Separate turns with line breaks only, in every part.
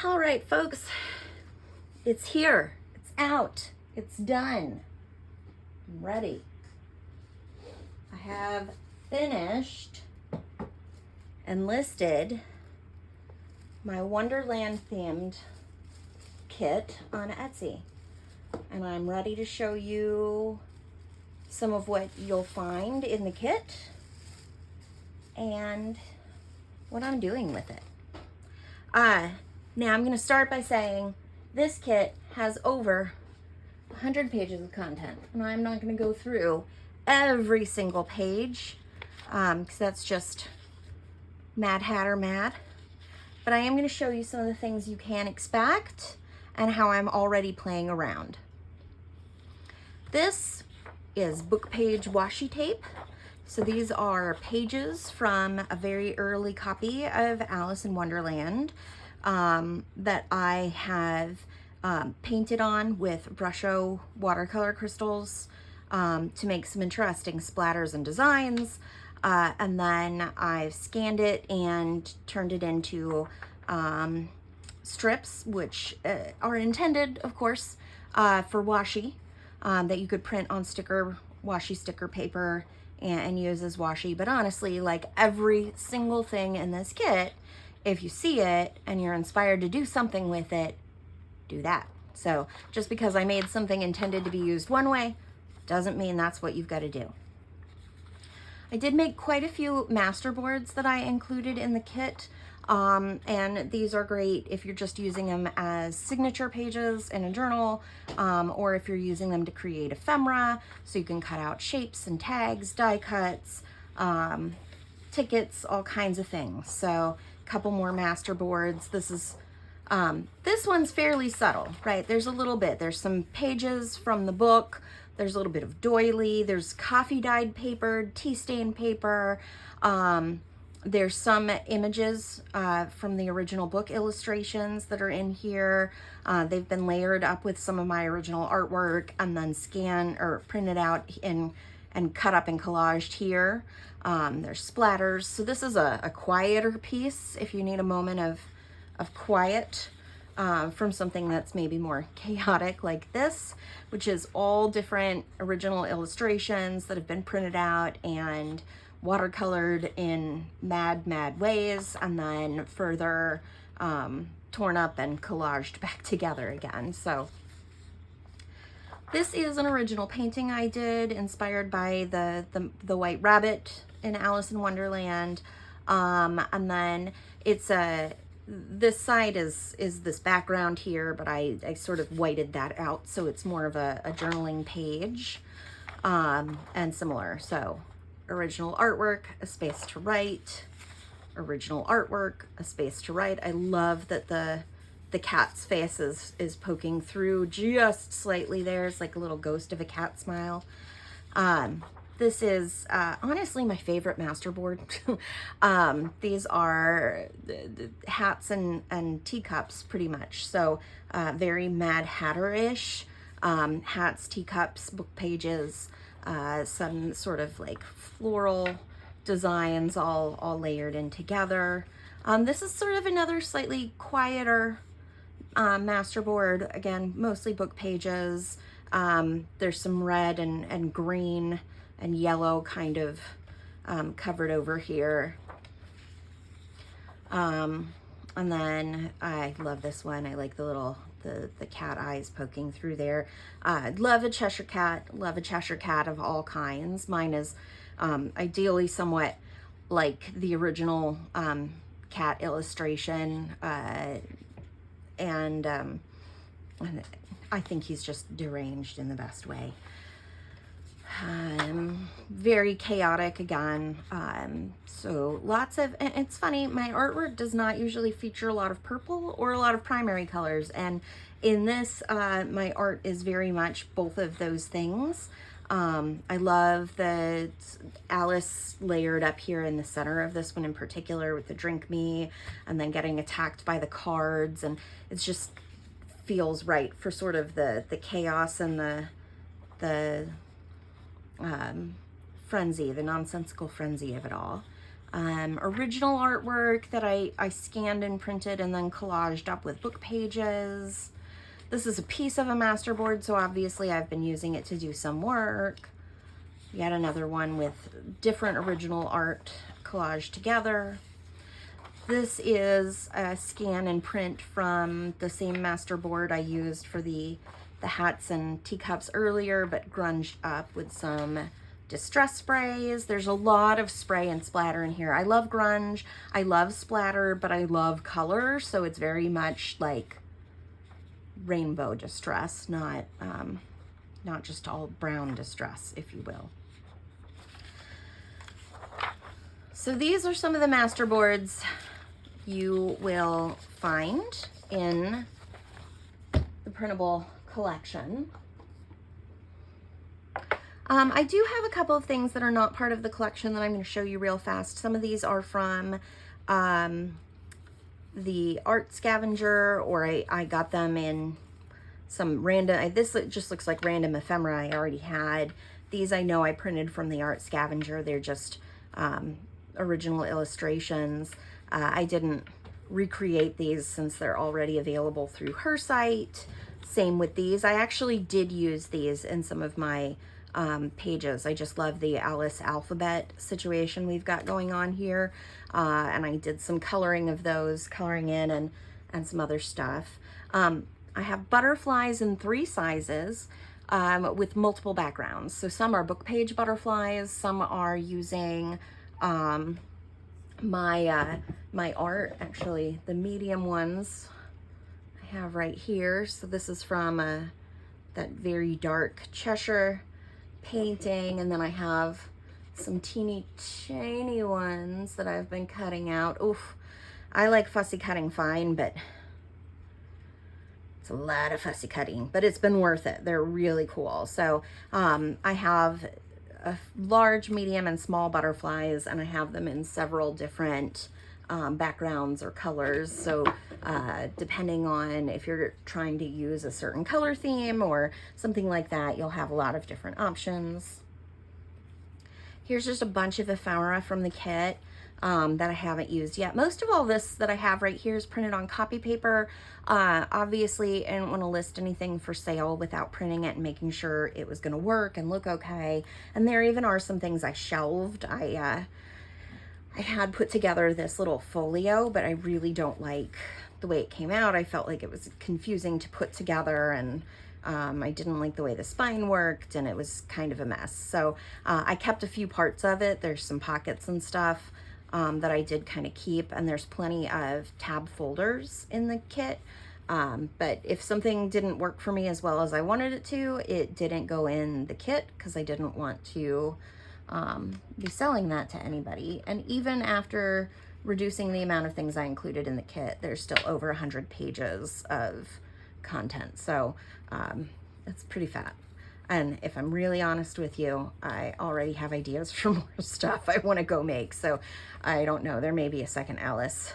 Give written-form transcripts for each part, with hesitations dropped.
All right, folks, it's here. It's out. It's done. I'm ready. I have finished and listed my Wonderland themed kit on Etsy. And I'm ready to show you some of what you'll find in the kit and what I'm doing with it. Now I'm going to start by saying this kit has over 100 pages of content, and I'm not going to go through every single page because that's just Mad Hatter mad. But I am going to show you some of the things you can expect and how I'm already playing around. This is book page washi tape. So these are pages from a very early copy of Alice in Wonderland that I have painted on with Brusho watercolor crystals to make some interesting splatters and designs. And then I've scanned it and turned it into strips, which are intended, of course, for washi, that you could print on washi sticker paper and use as washi. But honestly, like every single thing in this kit, if you see it and you're inspired to do something with it, do that. So just because I made something intended to be used one way doesn't mean that's what you've got to do. I did make quite a few masterboards that I included in the kit, and these are great if you're just using them as signature pages in a journal, or if you're using them to create ephemera, so you can cut out shapes and tags, die cuts, tickets, all kinds of things. So a couple more masterboards. This one's fairly subtle, right? There's a little bit. There's some pages from the book. There's a little bit of doily. There's coffee dyed paper, tea stain paper. There's some images from the original book illustrations that are in here. They've been layered up with some of my original artwork and then scanned or printed out and cut up and collaged here. There's splatters. So this is a quieter piece if you need a moment of quiet from something that's maybe more chaotic like this, which is all different original illustrations that have been printed out and watercolored in mad ways, and then further torn up and collaged back together again. So this is an original painting I did, inspired by the white rabbit in Alice in Wonderland, and then it's this side is this background here, but I sort of whited that out so it's more of a journaling page, and similar. So original artwork, a space to write, original artwork, a space to write. I love that the cat's face is poking through just slightly there. It's like a little ghost of a cat smile. This is honestly my favorite masterboard. These are the hats and teacups pretty much. So very Mad Hatter-ish. Hats, teacups, book pages, some sort of like floral designs all layered in together. This is sort of another slightly quieter masterboard. Again, mostly book pages. There's some red and green and yellow kind of covered over here. And then I love this one. I like the cat eyes poking through there. Love a Cheshire cat, love a Cheshire cat of all kinds. Mine is ideally somewhat like the original cat illustration, and I think he's just deranged in the best way. Very chaotic again. So lots of, and it's funny, my artwork does not usually feature a lot of purple or a lot of primary colors. And in this, my art is very much both of those things. I love the Alice layered up here in the center of this one in particular with the drink me and then getting attacked by the cards. And it just feels right for sort of the chaos and the frenzy, the nonsensical frenzy of it all. original artwork that I scanned and printed and then collaged up with book pages. This is a piece of a masterboard, so obviously I've been using it to do some work. Yet another one with different original art collaged together. This is a scan and print from the same masterboard I used for the hats and teacups earlier, but grunged up with some distress sprays. There's a lot of spray and splatter in here. I love grunge, I love splatter, but I love color, so it's very much like rainbow distress, not just all brown distress, if you will. So these are some of the masterboards you will find in the printable collection. I do have a couple of things that are not part of the collection that I'm going to show you real fast. Some of these are from the art scavenger, or I got them in some random, this just looks like random ephemera I already had. These I know I printed from the art scavenger. They're just original illustrations. I didn't recreate these since they're already available through her site. Same with these. I actually did use these in some of my pages. I just love the Alice alphabet situation we've got going on here. And I did some coloring of those, coloring in and some other stuff. I have butterflies in 3 sizes with multiple backgrounds. So some are book page butterflies, some are using my art. Actually, the medium ones I have right here. So this is from that very dark Cheshire painting, and then I have some teeny tiny ones that I've been cutting out. Oof, I like fussy cutting fine, but it's a lot of fussy cutting, but it's been worth it. They're really cool. So I have a large, medium, and small butterflies, and I have them in several different backgrounds or colors. So depending on if you're trying to use a certain color theme or something like that, you'll have a lot of different options. Here's just a bunch of ephemera from the kit that I haven't used yet. Most of all this that I have right here is printed on copy paper. Obviously, I didn't want to list anything for sale without printing it and making sure it was going to work and look okay. And there even are some things I shelved. I had put together this little folio, but I really don't like the way it came out. I felt like it was confusing to put together, and I didn't like the way the spine worked, and it was kind of a mess. So I kept a few parts of it. There's some pockets and stuff that I did kind of keep, and there's plenty of tab folders in the kit. But if something didn't work for me as well as I wanted it to, it didn't go in the kit because I didn't want to be selling that to anybody. And even after reducing the amount of things I included in the kit, there's still over 100 pages of content. So it's pretty fat. And if I'm really honest with you, I already have ideas for more stuff I want to go make. So I don't know, there may be a second Alice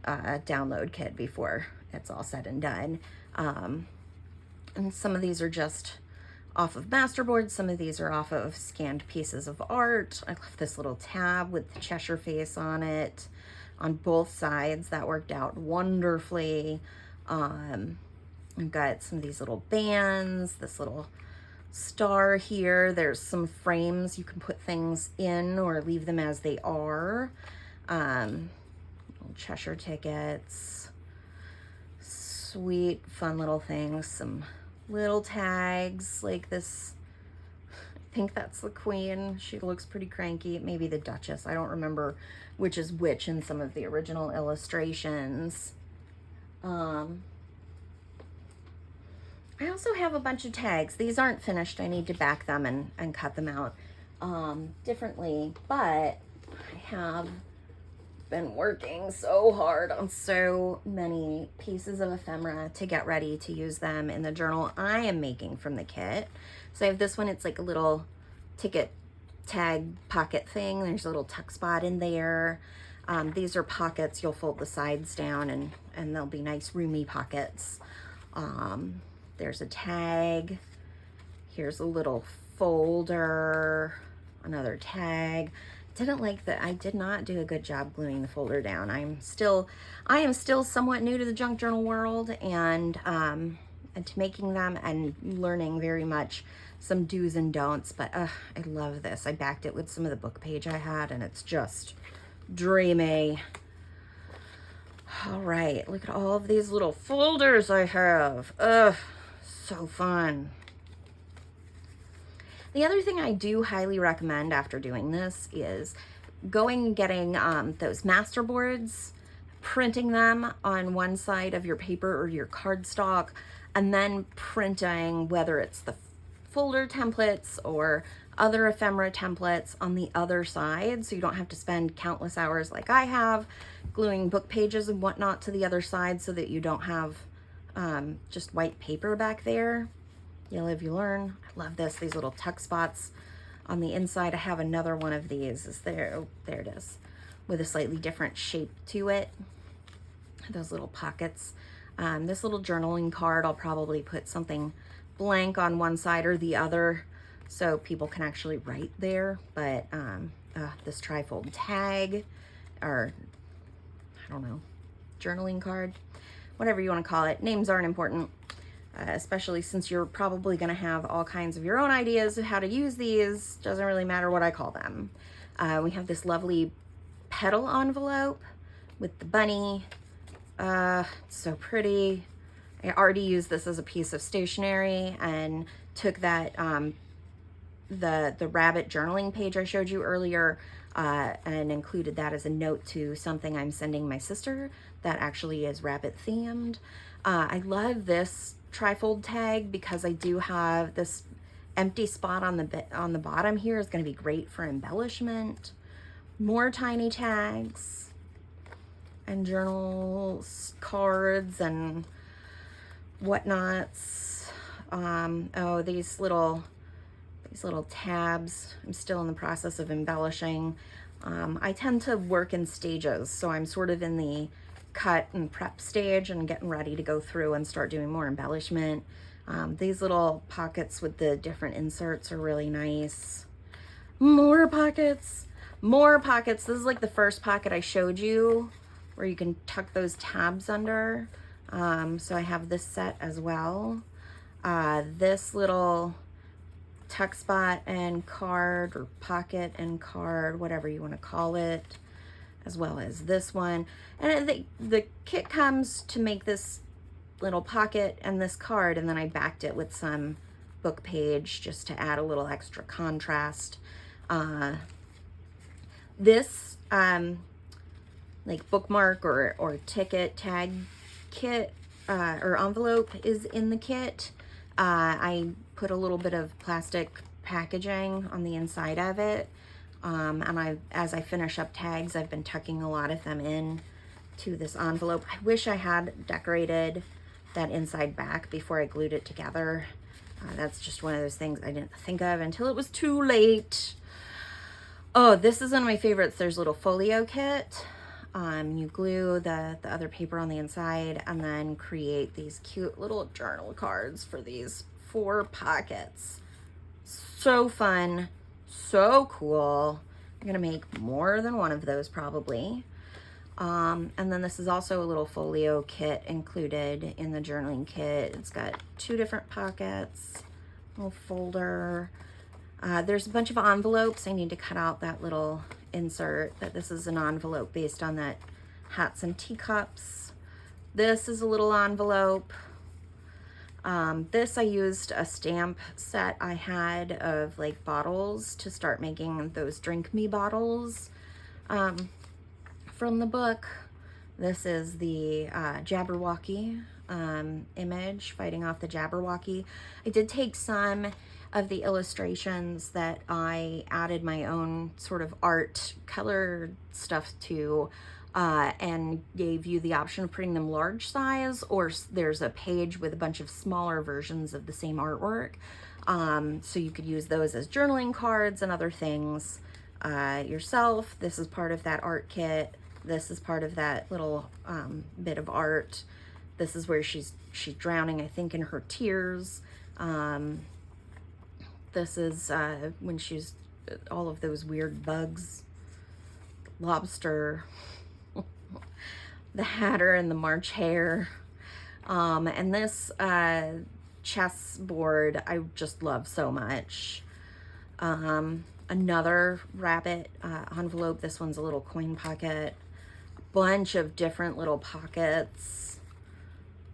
download kit before it's all said and done. And some of these are just off of masterboard. Some of these are off of scanned pieces of art. I love this little tab with the Cheshire face on it on both sides. That worked out wonderfully. I've got some of these little bands, this little star here. There's some frames you can put things in or leave them as they are. Little Cheshire tickets, sweet fun little things, some little tags like this. I think that's the Queen. She looks pretty cranky. Maybe the Duchess. I don't remember which is which in some of the original illustrations. I also have a bunch of tags. These aren't finished. I need to back them and cut them out differently, but I have been working so hard on so many pieces of ephemera to get ready to use them in the journal I am making from the kit. So I have this one. It's like a little ticket tag pocket thing. There's a little tuck spot in there. These are pockets. You'll fold the sides down and they'll be nice roomy pockets. There's a tag. Here's a little folder, another tag. didn't like that. I did not do a good job gluing the folder down. I am still somewhat new to the junk journal world, and to making them and learning very much some do's and don'ts, but I love this. I backed it with some of the book page I had, and it's just dreamy. All right, look at all of these little folders I have. So fun. The other thing I do highly recommend after doing this is going and getting those master boards, printing them on one side of your paper or your cardstock, and then printing, whether it's the folder templates or other ephemera templates, on the other side, so you don't have to spend countless hours like I have gluing book pages and whatnot to the other side, so that you don't have just white paper back there. You live, you learn. I love this. These little tuck spots on the inside. I have another one of these. Is there? Oh, there it is, with a slightly different shape to it. Those little pockets. This little journaling card, I'll probably put something blank on one side or the other so people can actually write there. But this trifold tag, or I don't know, journaling card, whatever you want to call it. Names aren't important. Especially since you're probably going to have all kinds of your own ideas of how to use these. Doesn't really matter what I call them. We have this lovely petal envelope with the bunny. It's so pretty. I already used this as a piece of stationery and took that the rabbit journaling page I showed you earlier and included that as a note to something I'm sending my sister that actually is rabbit themed. I love this trifold tag because I do have this empty spot on the bottom here. Is going to be great for embellishment. More tiny tags and journals, cards, and whatnots. Oh, these little tabs. I'm still in the process of embellishing. I tend to work in stages, so I'm sort of in the cut and prep stage and getting ready to go through and start doing more embellishment. These little pockets with the different inserts are really nice. More pockets. This is like the first pocket I showed you where you can tuck those tabs under. So I have this set as well. This little tuck spot and card, or pocket and card, whatever you want to call it, as well as this one. And the kit comes to make this little pocket and this card, and then I backed it with some book page just to add a little extra contrast. This like bookmark or ticket tag kit or envelope is in the kit. I put a little bit of plastic packaging on the inside of it. And as I finish up tags, I've been tucking a lot of them in to this envelope. I wish I had decorated that inside back before I glued it together. That's just one of those things I didn't think of until it was too late. Oh, this is one of my favorites. There's a little folio kit. You glue the other paper on the inside and then create these cute little journal cards for these 4 pockets. So fun. So cool. I'm gonna make more than one of those probably. And then this is also a little folio kit included in the journaling kit. It's got 2 different pockets, little folder. There's a bunch of envelopes. I need to cut out that little insert that this is an envelope based on that hats and teacups. This is a little envelope. This I used a stamp set I had of like bottles to start making those Drink Me bottles from the book. This is the Jabberwocky image, fighting off the Jabberwocky. I did take some of the illustrations that I added my own sort of art color stuff to and gave you the option of printing them large size, or there's a page with a bunch of smaller versions of the same artwork. So you could use those as journaling cards and other things yourself. This is part of that art kit. This is part of that little bit of art. This is where she's drowning, I think, in her tears. This is when she's all of those weird bugs lobster, the Hatter and the March Hare. And this chess board I just love so much. Another rabbit envelope. This one's a little coin pocket. A bunch of different little pockets.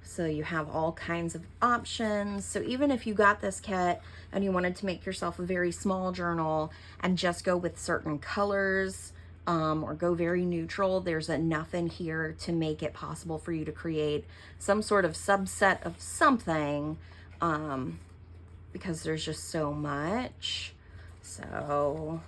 So you have all kinds of options. So even if you got this kit and you wanted to make yourself a very small journal and just go with certain colors, or go very neutral, there's enough in here to make it possible for you to create some sort of subset of something, because there's just so much. So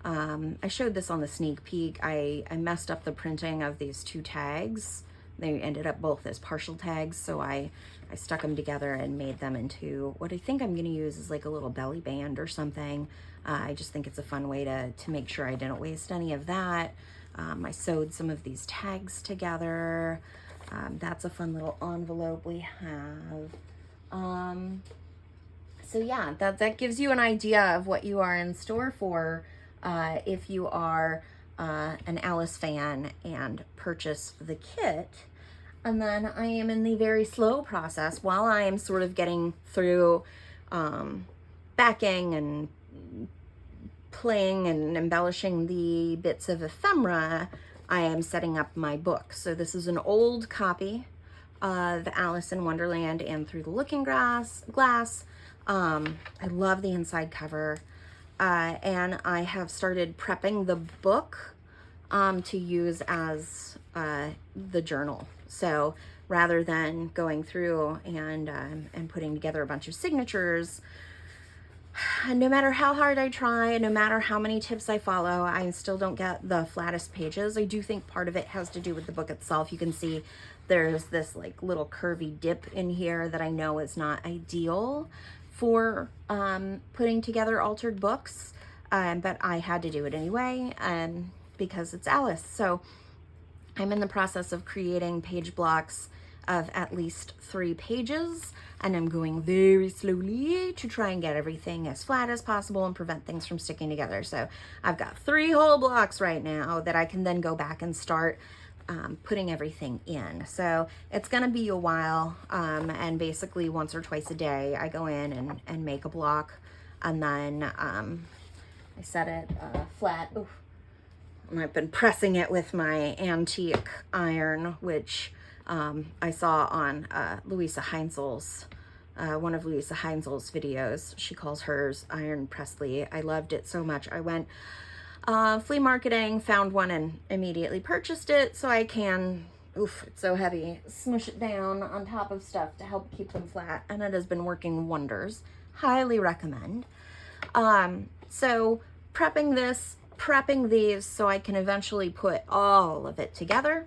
I showed this on the sneak peek. I messed up the printing of these two tags. They ended up both as partial tags, so I stuck them together and made them into what I think I'm going to use is like a little belly band or something. I just think it's a fun way to make sure I didn't waste any of that. I sewed some of these tags together. That's a fun little envelope we have. So yeah, that gives you an idea of what you are in store for if you are an Alice fan and purchase the kit. And then I am in the very slow process while I am sort of getting through backing and playing and embellishing the bits of ephemera. I am setting up my book. So this is an old copy of Alice in Wonderland and Through the Looking Glass. I love the inside cover, and I have started prepping the book to use as the journal. So rather than going through and putting together a bunch of signatures, no matter how hard I try, no matter how many tips I follow, I still don't get the flattest pages. I do think part of it has to do with the book itself. You can see there's this like little curvy dip in here that I know is not ideal for putting together altered books, but I had to do it anyway because it's Alice. So I'm in the process of creating page blocks of at least 3 pages, and I'm going very slowly to try and get everything as flat as possible and prevent things from sticking together. So I've got 3 whole blocks right now that I can then go back and start putting everything in. So it's gonna be a while, and basically once or twice a day I go in and make a block, and then I set it flat. Oof. And I've been pressing it with my antique iron, which I saw on Luise Heinzl's, one of Luise Heinzl's videos. She calls hers Iron Presley. I loved it so much. I went flea marketing, found one and immediately purchased it so I can, oof, it's so heavy, smush it down on top of stuff to help keep them flat, and it has been working wonders. Highly recommend. So prepping this, prepping these so I can eventually put all of it together,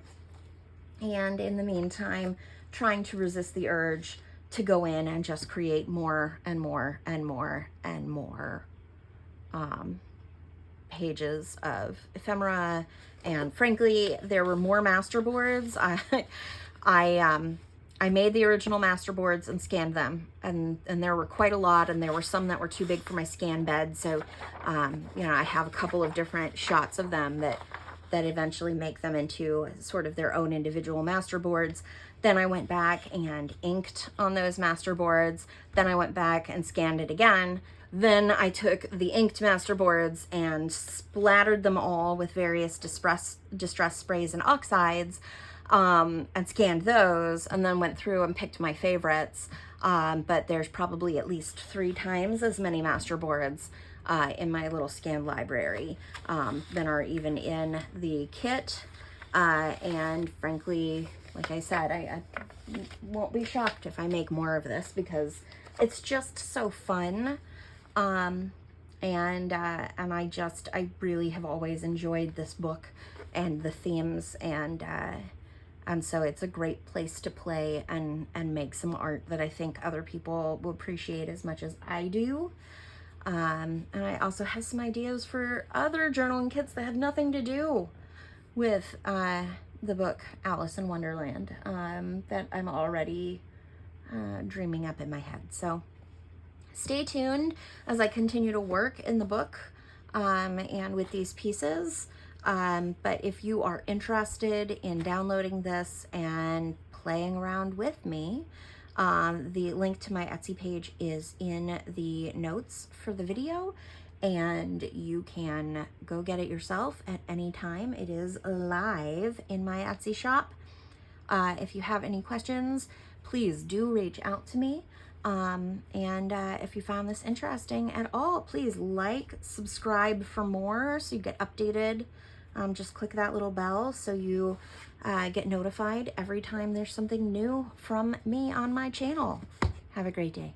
and in the meantime trying to resist the urge to go in and just create more and more and more and more pages of ephemera. And frankly, there were more masterboards. I made the original masterboards and scanned them, and there were quite a lot, and there were some that were too big for my scan bed. So, you know, I have a couple of different shots of them that eventually make them into sort of their own individual masterboards. Then I went back and inked on those masterboards. Then I went back and scanned it again. Then I took the inked masterboards and splattered them all with various distress sprays and oxides, and scanned those, and then went through and picked my favorites. But there's probably at least 3 times as many masterboards in my little scan library than are even in the kit. And frankly, like I said, I won't be shocked if I make more of this because it's just so fun. And I really have always enjoyed this book and the themes, and so it's a great place to play and make some art that I think other people will appreciate as much as I do. And I also have some ideas for other journaling kits that have nothing to do with the book Alice in Wonderland, that I'm already dreaming up in my head. So stay tuned as I continue to work in the book and with these pieces. But if you are interested in downloading this and playing around with me, the link to my Etsy page is in the notes for the video, and you can go get it yourself at any time. It is live in my Etsy shop. If you have any questions, please do reach out to me. If you found this interesting at all, please like, subscribe for more so you get updated. Just click that little bell so you get notified every time there's something new from me on my channel. Have a great day.